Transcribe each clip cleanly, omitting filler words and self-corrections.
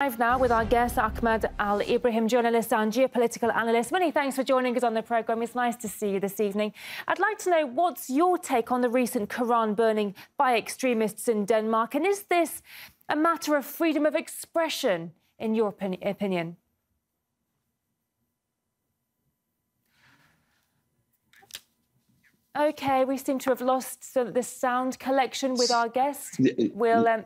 Live now with our guest, Ahmed Al-Ibrahim, journalist and geopolitical analyst. Many thanks for joining us on the programme. It's nice to see you this evening. I'd like to know what's your take on the recent Koran burning by extremists in Denmark, and is this a matter of freedom of expression, in your opinion? OK, we seem to have lost the sound collection with our guest. We'll...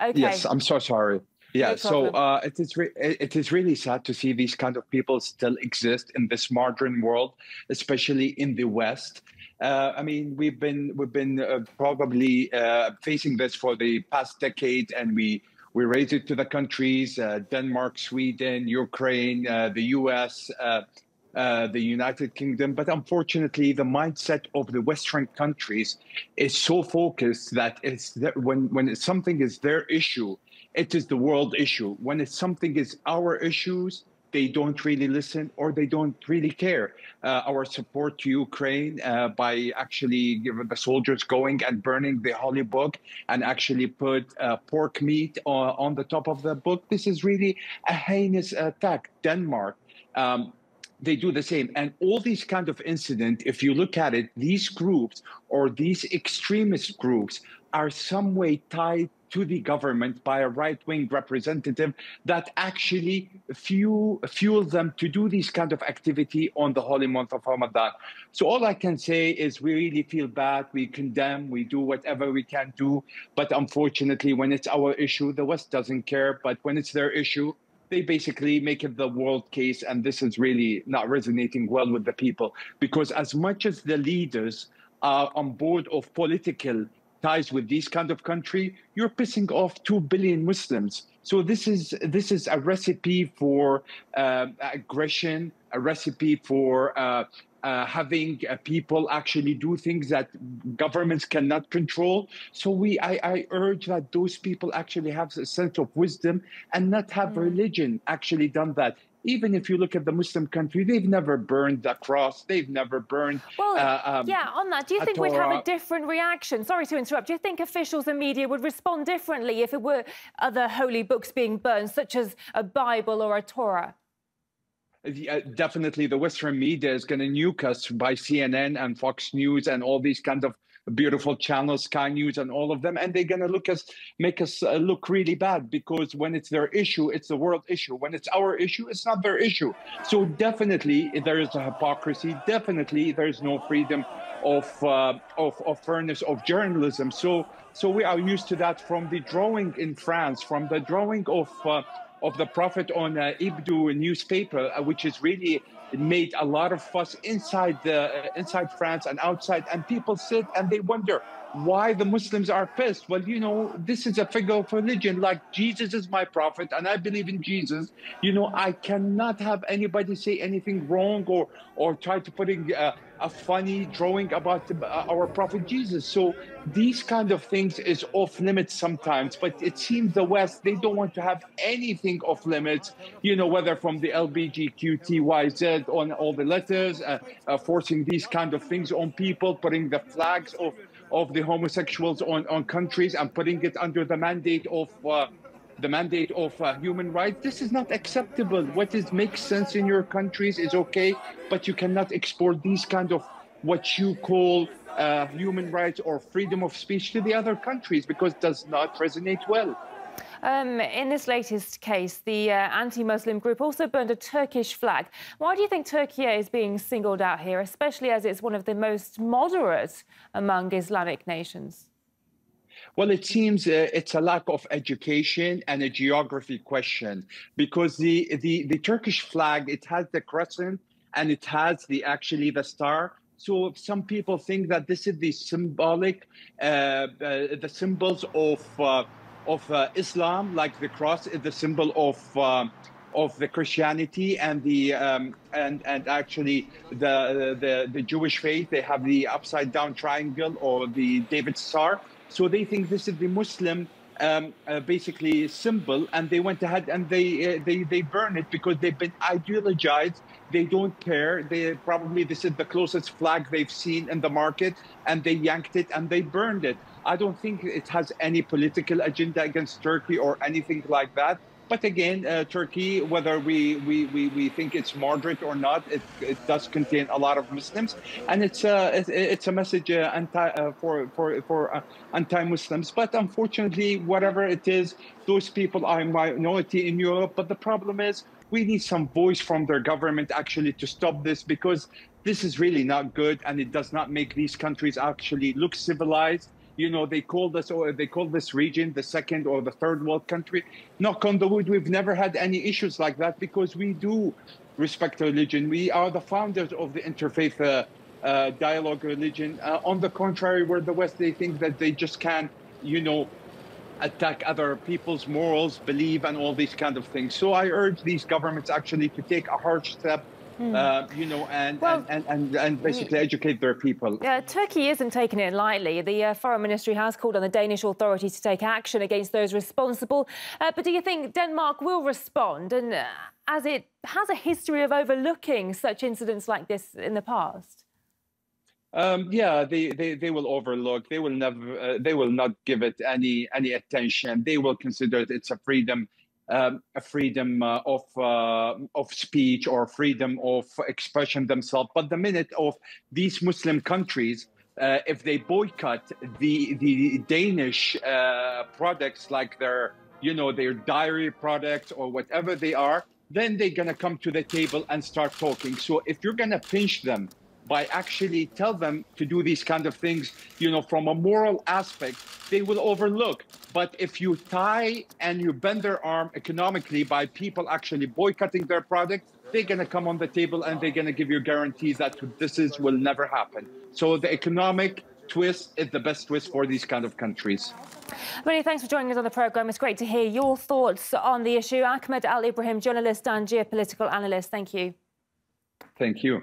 Okay. Yes, I'm so sorry. Yeah, No problem. it is really sad to see these kind of people still exist in this modern world, especially in the West. I mean, we've been probably facing this for the past decade, and we related to the countries Denmark, Sweden, Ukraine, the US. The United Kingdom, but unfortunately, the mindset of the Western countries is so focused that when something is their issue, it is the world issue. When something is our issues, they don't really listen or they don't really care. Our support to Ukraine by actually the soldiers going and burning the holy book and actually put pork meat on the top of the book. This is really a heinous attack. Denmark. They do the same. And all these kind of incidents, if you look at it, these groups or these extremist groups are some way tied to the government by a right-wing representative that actually fuel them to do this kind of activity on the holy month of Ramadan. So all I can say is we really feel bad, we condemn, we do whatever we can do. But unfortunately, when it's our issue, the West doesn't care. But when it's their issue, they basically make it the world case, and this is really not resonating well with the people, because as much as the leaders are on board of political ties with these kind of country, you're pissing off 2 billion Muslims. So this is a recipe for aggression, a recipe for having people actually do things that governments cannot control. So I urge that those people actually have a sense of wisdom and not have religion actually done that. Even if you look at the Muslim country, they've never burned the cross. They've never burned. Well, yeah, on that, do you think we'd have a different reaction? Sorry to interrupt. Do you think officials and media would respond differently if it were other holy books being burned, such as a Bible or a Torah? Definitely, the Western media is going to nuke us by CNN and Fox News and all these kinds of beautiful channels, Sky News and all of them, and they're going to make us look really bad, because when it's their issue, it's the world issue. When it's our issue, it's not their issue. So definitely there is a hypocrisy. Definitely there is no freedom of fairness of journalism. So we are used to that from the drawing in France, from the drawing of the Prophet on Ibdu newspaper, which is really made a lot of fuss inside France and outside, and people sit and they wonder why the Muslims are pissed. Well, you know, this is a figure of religion. Like, Jesus is my prophet and I believe in Jesus. You know, I cannot have anybody say anything wrong or try to put in a funny drawing about our prophet Jesus. So these kind of things is off limits sometimes, but it seems the West, they don't want to have anything off limits, you know, whether from the LGBTQYZ on all the letters, forcing these kind of things on people, putting the flags of the homosexuals on countries and putting it under the mandate of human rights. This is not acceptable. What makes sense in your countries is okay, but you cannot export these kind of what you call human rights or freedom of speech to the other countries, because it does not resonate well. In this latest case, the anti-Muslim group also burned a Turkish flag. Why do you think Turkiye is being singled out here, especially as it's one of the most moderate among Islamic nations? Well, it seems it's a lack of education and a geography question, because the Turkish flag, it has the crescent and it has the star. So some people think that this is the symbolic, the symbols of Islam, like the cross is the symbol of the Christianity, and the and actually the Jewish faith, they have the upside down triangle or the David star. So they think this is the Muslim basically symbol, and they went ahead and they burn it because they've been ideologized. They don't care. This is the closest flag they've seen in the market, and they yanked it and they burned it. I don't think it has any political agenda against Turkey or anything like that. But again, Turkey, whether we think it's moderate or not, it does contain a lot of Muslims, and it's a message for anti-Muslims. But unfortunately, whatever it is, those people are a minority in Europe. But the problem is, we need some voice from their government actually to stop this, because this is really not good, and it does not make these countries actually look civilized. You know, they call this region the second or the third world country. Knock on the wood, we've never had any issues like that, because we do respect religion. We are the founders of the interfaith dialogue religion. On the contrary, where the West, they think that they just can't, you know, attack other people's morals, belief, and all these kind of things. So I urge these governments actually to take a harsh step, you know, and basically educate their people. Turkey isn't taking it lightly. The Foreign Ministry has called on the Danish authorities to take action against those responsible. But do you think Denmark will respond, and as it has a history of overlooking such incidents like this in the past? Yeah, they will overlook. They will never. They will not give it any attention. They will consider it's a freedom of speech or freedom of expression themselves. But the minute of these Muslim countries, if they boycott the Danish products, like their dairy products or whatever they are, then they're gonna come to the table and start talking. So if you're gonna pinch them by actually tell them to do these kind of things, you know, from a moral aspect, they will overlook. But if you tie and you bend their arm economically by people actually boycotting their product, they're going to come on the table and they're going to give you guarantees that will never happen. So the economic twist is the best twist for these kind of countries. Many thanks for joining us on the programme. It's great to hear your thoughts on the issue. Ahmed Al Ibrahim, journalist and geopolitical analyst. Thank you. Thank you.